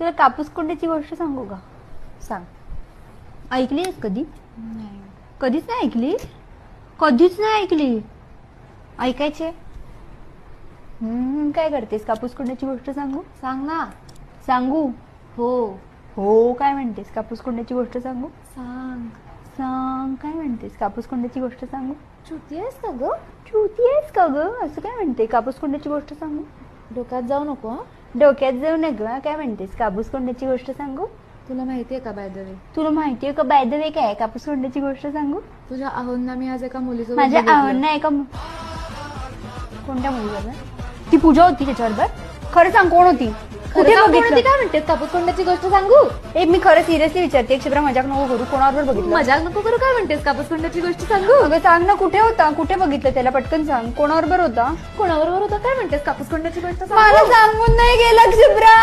तुला कापूस कोंड्याची गोष्ट सांगू का? सांग. ऐकलीस कधी? नाही. कधीच नाही ऐकली? कधीच नाही ऐकली? ऐकायचे. काय करतेस? कापूस कोंड्याची गोष्ट सांगू? सांग ना. सांगू? हो. हो काय म्हणतेस? कापूस कोंड्याची गोष्ट सांगू? सांग. सांग. काय म्हणतेस? कापूस कोंड्याची गोष्ट सांगू? चुती आहेस का ग? चुती आहेस का ग? असं काय म्हणते? कापूस कोंड्याची गोष्ट सांगू? डोक्यात जाऊ नको हं? डोक्यात जाऊ नका. काय म्हणतेस? कापूस कोंड्याची गोष्ट सांगू? तुला माहितीये का बाय द वे, तुला माहितीये का बाय द वे काय कापूस कोंड्याची गोष्ट सांगू? तुझ्या आहोंना मी आज एका मुलीसोबत माझ्या बघितलं. आवड नाही का? कोणत्या मुलीबरोबर? ती पूजा होती त्याच्याबरोबर? खरं सांग कोण होती? खरं कुठे सांग कोण होती? बघितलं? काय म्हणतेस? कापूस कोंड्याची गोष्ट सांगू? ए मी खरं सिरियसली विचारते. क्षिप्रा मजाक नको करू. कोणाबरोबर बघितलं? मजाक नको करू. काय म्हणतेस? कापूस कोंड्याची गोष्ट सांगू? अगं सांग ना, कुठे होता? कुठे बघितलं त्याला? पटकन सांग. कोणाबरोबर होता? कोणाबरोबर होता? काय म्हणतेस? कापूस कोंड्याची गोष्ट मला सांगू? सांगून नाही गेला क्षिप्रा.